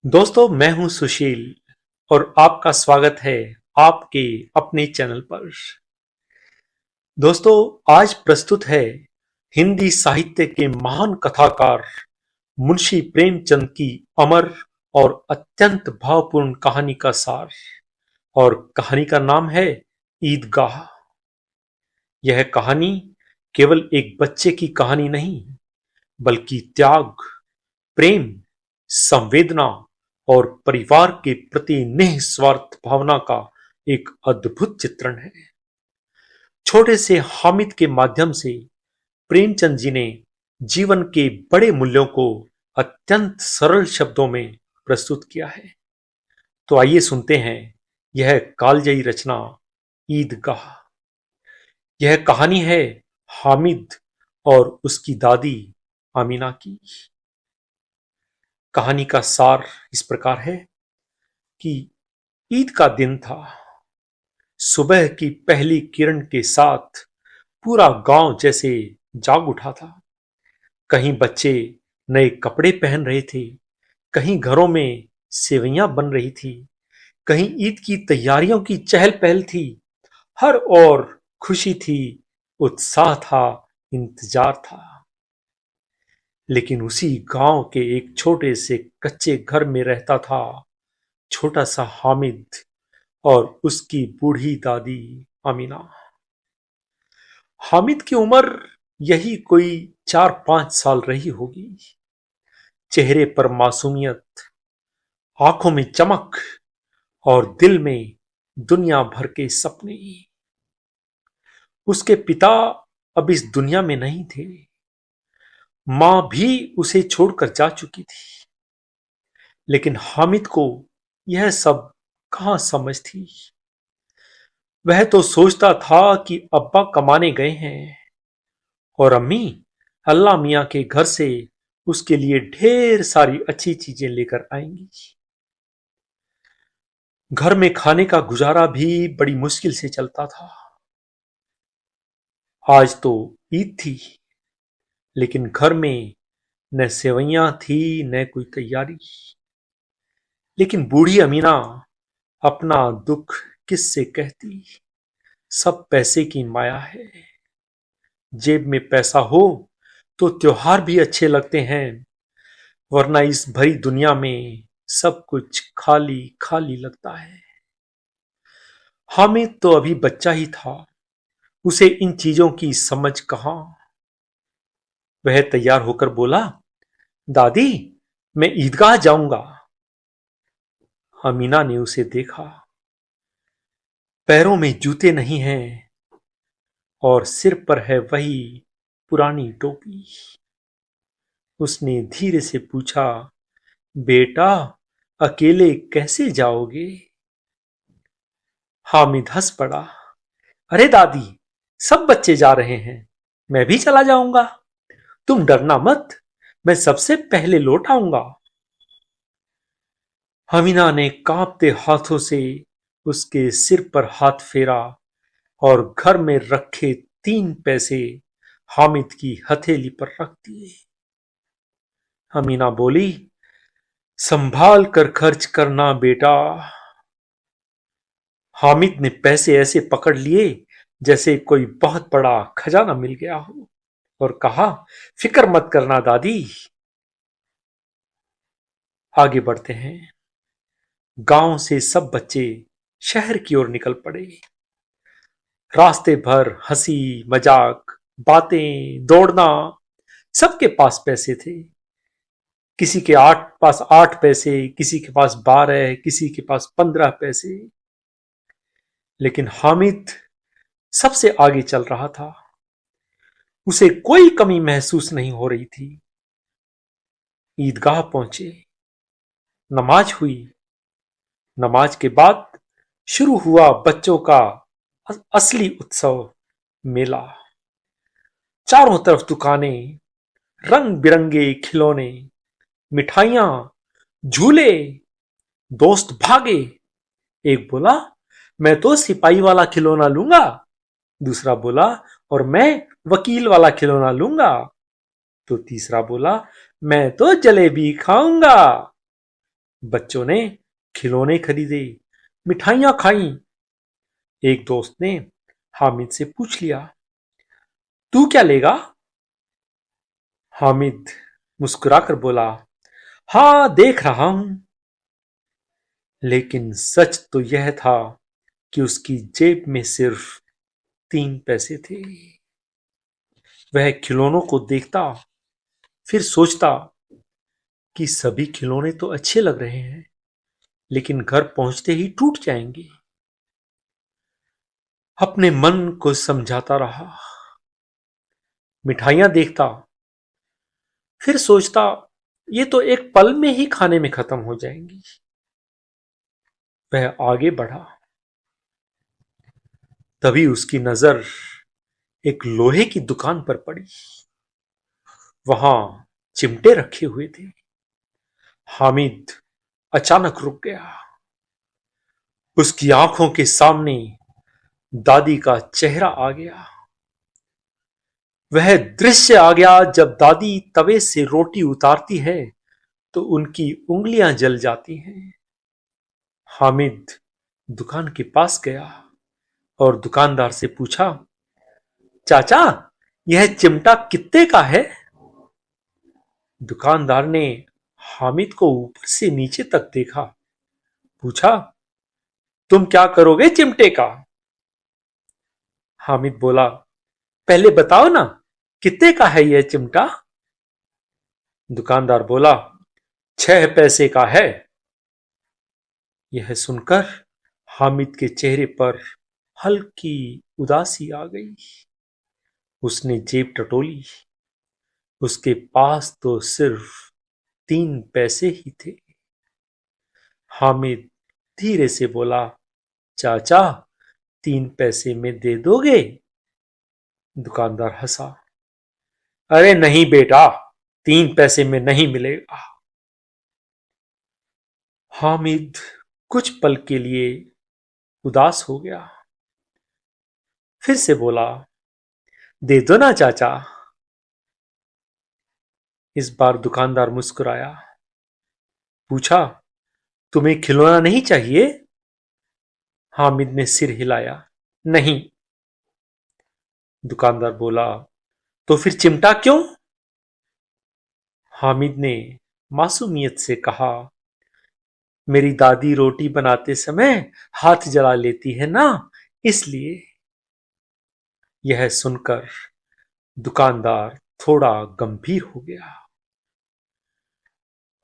दोस्तों, मैं हूं सुशील और आपका स्वागत है आपके अपने चैनल पर। दोस्तों, आज प्रस्तुत है हिंदी साहित्य के महान कथाकार मुंशी प्रेमचंद की अमर और अत्यंत भावपूर्ण कहानी का सार। और कहानी का नाम है ईदगाह। यह कहानी केवल एक बच्चे की कहानी नहीं, बल्कि त्याग, प्रेम, संवेदना और परिवार के प्रति निस्वार्थ भावना का एक अद्भुत चित्रण है। छोटे से हामिद के माध्यम से प्रेमचंद जी ने जीवन के बड़े मूल्यों को अत्यंत सरल शब्दों में प्रस्तुत किया है। तो आइए सुनते हैं यह कालजयी रचना ईदगाह। यह कहानी है हामिद और उसकी दादी आमीना की। कहानी का सार इस प्रकार है कि ईद का दिन था। सुबह की पहली किरण के साथ पूरा गांव जैसे जाग उठा था। कहीं बच्चे नए कपड़े पहन रहे थे, कहीं घरों में सेवैयां बन रही थी, कहीं ईद की तैयारियों की चहल पहल थी। हर ओर खुशी थी, उत्साह था, इंतजार था। लेकिन उसी गांव के एक छोटे से कच्चे घर में रहता था छोटा सा हामिद और उसकी बूढ़ी दादी अमीना। हामिद की उम्र यही कोई 4-5 साल रही होगी। चेहरे पर मासूमियत, आंखों में चमक और दिल में दुनिया भर के सपने। उसके पिता अब इस दुनिया में नहीं थे। मां भी उसे छोड़कर जा चुकी थी। लेकिन हामिद को यह सब कहां समझ थी। वह तो सोचता था कि अब्बा कमाने गए हैं और अम्मी अल्लाह मियां के घर से उसके लिए ढेर सारी अच्छी चीजें लेकर आएंगी। घर में खाने का गुजारा भी बड़ी मुश्किल से चलता था। आज तो ईद थी, लेकिन घर में न सेवैयां थी न कोई तैयारी। लेकिन बूढ़ी अमीना अपना दुख किससे कहती। सब पैसे की माया है। जेब में पैसा हो तो त्योहार भी अच्छे लगते हैं, वरना इस भरी दुनिया में सब कुछ खाली खाली लगता है। हामिद तो अभी बच्चा ही था, उसे इन चीजों की समझ कहां। वह तैयार होकर बोला, दादी, मैं ईदगाह जाऊंगा। अमीना ने उसे देखा। पैरों में जूते नहीं हैं और सिर पर है वही पुरानी टोपी। उसने धीरे से पूछा, बेटा, अकेले कैसे जाओगे? हामिद हंस पड़ा। अरे दादी, सब बच्चे जा रहे हैं, मैं भी चला जाऊंगा। तुम डरना मत, मैं सबसे पहले लौट आऊंगा। अमीना ने कांपते हाथों से उसके सिर पर हाथ फेरा और घर में रखे 3 पैसे हामिद की हथेली पर रख दिए। अमीना बोली, संभाल कर खर्च करना बेटा। हामिद ने पैसे ऐसे पकड़ लिए जैसे कोई बहुत बड़ा खजाना मिल गया हो और कहा, फिक्र मत करना दादी। आगे बढ़ते हैं। गांव से सब बच्चे शहर की ओर निकल पड़े। रास्ते भर हंसी मजाक, बातें, दौड़ना। सबके पास पैसे थे। किसी के पास 8 पैसे, किसी के पास 12, किसी के पास 15 पैसे। लेकिन हामिद सबसे आगे चल रहा था। उसे कोई कमी महसूस नहीं हो रही थी। ईदगाह पहुंचे, नमाज हुई। नमाज के बाद शुरू हुआ बच्चों का असली उत्सव, मेला। चारों तरफ दुकानें, रंग बिरंगे खिलौने, मिठाइयां, झूले। दोस्त भागे। एक बोला, मैं तो सिपाही वाला खिलौना लूंगा। दूसरा बोला, और मैं वकील वाला खिलौना लूंगा। तो तीसरा बोला, मैं तो जलेबी खाऊंगा। बच्चों ने खिलौने खरीदे, मिठाइयां खाई। एक दोस्त ने हामिद से पूछ लिया, तू क्या लेगा? हामिद मुस्कुराकर बोला, हाँ देख रहा हूं। लेकिन सच तो यह था कि उसकी जेब में सिर्फ 3 पैसे थे। वह खिलौनों को देखता, फिर सोचता कि सभी खिलौने तो अच्छे लग रहे हैं, लेकिन घर पहुंचते ही टूट जाएंगे। अपने मन को समझाता रहा, मिठाइयां देखता, फिर सोचता ये तो एक पल में ही खाने में खत्म हो जाएंगी। वह आगे बढ़ा, तभी उसकी नजर एक लोहे की दुकान पर पड़ी। वहां चिमटे रखे हुए थे। हामिद अचानक रुक गया। उसकी आंखों के सामने दादी का चेहरा आ गया। वह दृश्य आ गया जब दादी तवे से रोटी उतारती है तो उनकी उंगलियां जल जाती हैं। हामिद दुकान के पास गया और दुकानदार से पूछा, चाचा, यह चिमटा कितने का है? दुकानदार ने हामिद को ऊपर से नीचे तक देखा, पूछा, तुम क्या करोगे चिमटे का? हामिद बोला, पहले बताओ ना, कितने का है यह चिमटा? दुकानदार बोला, 6 पैसे का है। यह सुनकर हामिद के चेहरे पर हल्की उदासी आ गई। उसने जेब टटोली। उसके पास तो सिर्फ 3 पैसे ही थे। हामिद धीरे से बोला, चाचा, 3 पैसे में दे दोगे? दुकानदार हंसा, अरे नहीं बेटा, 3 पैसे में नहीं मिलेगा। हामिद कुछ पल के लिए उदास हो गया, फिर से बोला, दे दो ना चाचा। इस बार दुकानदार मुस्कुराया, पूछा, तुम्हें खिलौना नहीं चाहिए? हामिद ने सिर हिलाया, नहीं। दुकानदार बोला, तो फिर चिमटा क्यों? हामिद ने मासूमियत से कहा, मेरी दादी रोटी बनाते समय हाथ जला लेती है ना, इसलिए। यह सुनकर दुकानदार थोड़ा गंभीर हो गया।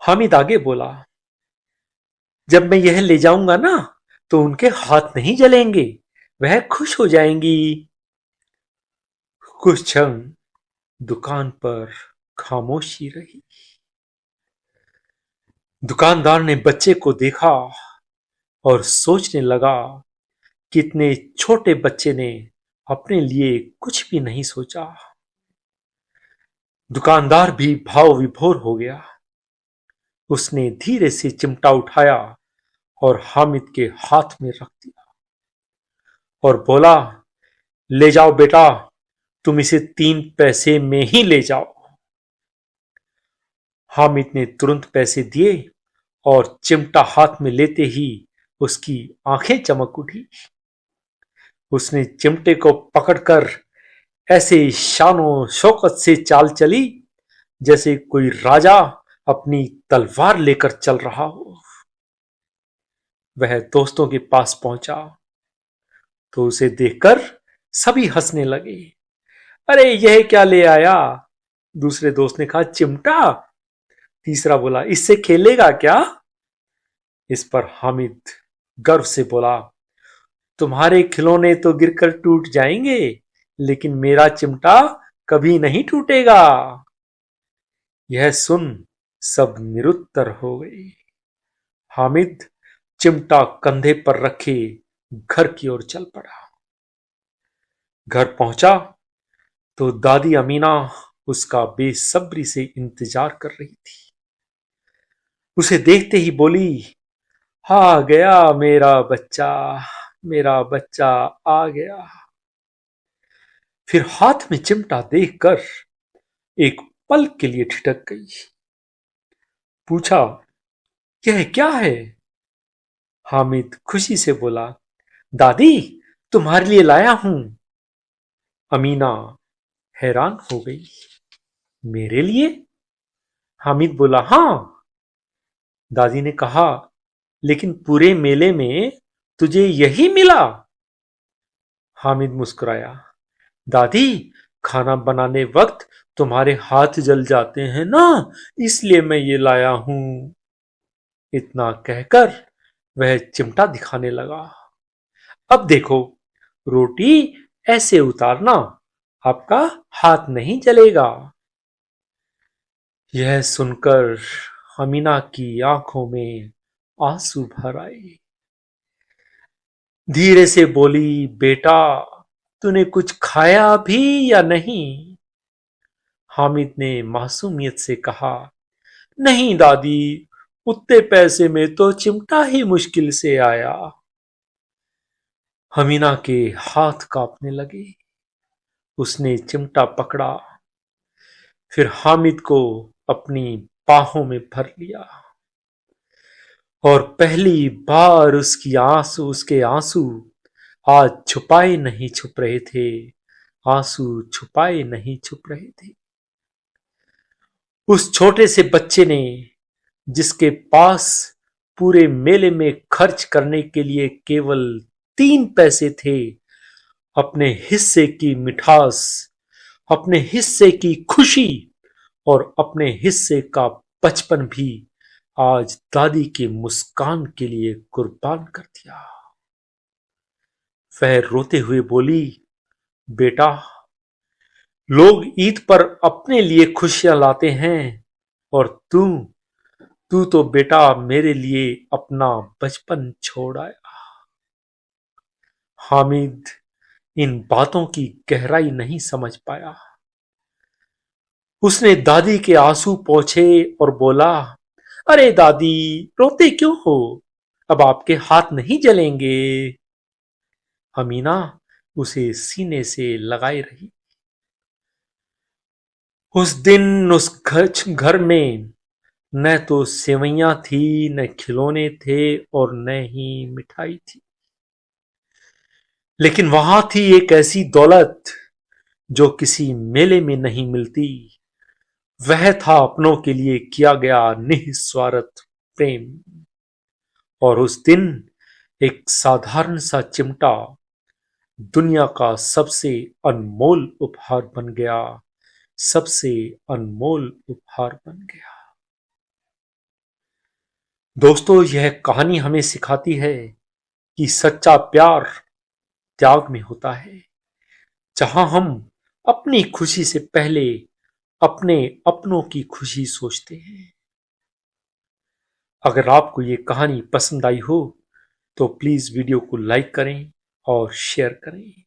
हामिद आगे बोला, जब मैं यह ले जाऊंगा ना तो उनके हाथ नहीं जलेंगे, वह खुश हो जाएंगी। कुछ क्षण दुकान पर खामोशी रही। दुकानदार ने बच्चे को देखा और सोचने लगा कि इतने छोटे बच्चे ने अपने लिए कुछ भी नहीं सोचा। दुकानदार भी भाव विभोर हो गया। उसने धीरे से चिमटा उठाया और हामिद के हाथ में रख दिया और बोला, ले जाओ बेटा, तुम इसे 3 पैसे में ही ले जाओ। हामिद ने तुरंत पैसे दिए और चिमटा हाथ में लेते ही उसकी आंखें चमक उठी। उसने चिमटे को पकड़कर ऐसे शानो शौकत से चाल चली जैसे कोई राजा अपनी तलवार लेकर चल रहा हो। वह दोस्तों के पास पहुंचा तो उसे देखकर सभी हंसने लगे। अरे यह क्या ले आया? दूसरे दोस्त ने कहा, चिमटा। तीसरा बोला, इससे खेलेगा क्या? इस पर हामिद गर्व से बोला, तुम्हारे खिलौने तो गिरकर टूट जाएंगे, लेकिन मेरा चिमटा कभी नहीं टूटेगा। यह सुन सब निरुत्तर हो गए। हामिद चिमटा कंधे पर रखे घर की ओर चल पड़ा। घर पहुंचा तो दादी अमीना उसका बेसब्री से इंतजार कर रही थी। उसे देखते ही बोली, आ गया मेरा बच्चा, मेरा बच्चा आ गया। फिर हाथ में चिमटा देखकर एक पल के लिए ठिठक गई। पूछा, यह क्या है? हामिद खुशी से बोला, दादी, तुम्हारे लिए लाया हूं। अमीना हैरान हो गई। मेरे लिए? हामिद बोला, हां। दादी ने कहा, लेकिन पूरे मेले में तुझे यही मिला? हामिद मुस्कुराया, दादी, खाना बनाने वक्त तुम्हारे हाथ जल जाते हैं ना, इसलिए मैं ये लाया हूं। इतना कहकर वह चिमटा दिखाने लगा। अब देखो, रोटी ऐसे उतारना, आपका हाथ नहीं जलेगा। यह सुनकर अमीना की आंखों में आंसू भर आए। धीरे से बोली, बेटा, तूने कुछ खाया भी या नहीं? हामिद ने मासूमियत से कहा, नहीं दादी, उतने पैसे में तो चिमटा ही मुश्किल से आया। अमीना के हाथ कांपने लगे। उसने चिमटा पकड़ा, फिर हामिद को अपनी बाहों में भर लिया और पहली बार उसके आंसू आज छुपाए नहीं छुप रहे थे। आंसू छुपाए नहीं छुप रहे थे। उस छोटे से बच्चे ने, जिसके पास पूरे मेले में खर्च करने के लिए केवल 3 पैसे थे, अपने हिस्से की मिठास, अपने हिस्से की खुशी और अपने हिस्से का बचपन भी आज दादी की मुस्कान के लिए कुर्बान कर दिया। वह रोते हुए बोली, बेटा, लोग ईद पर अपने लिए खुशियां लाते हैं और तू तो बेटा मेरे लिए अपना बचपन छोड़ आया। हामिद इन बातों की गहराई नहीं समझ पाया। उसने दादी के आंसू पोंछे और बोला, अरे दादी, रोते क्यों हो? अब आपके हाथ नहीं जलेंगे। अमीना उसे सीने से लगाए रही। उस दिन उस घर में न तो सेवैयां थी, न खिलौने थे और न ही मिठाई थी, लेकिन वहां थी एक ऐसी दौलत जो किसी मेले में नहीं मिलती। वह था अपनों के लिए किया गया निस्वार्थ प्रेम। और उस दिन एक साधारण सा चिमटा दुनिया का सबसे अनमोल उपहार बन गया। सबसे अनमोल उपहार बन गया। दोस्तों, यह कहानी हमें सिखाती है कि सच्चा प्यार त्याग में होता है। जहां हम अपनी खुशी से पहले अपने अपनों की खुशी सोचते हैं। अगर आपको ये कहानी पसंद आई हो तो प्लीज वीडियो को लाइक करें और शेयर करें।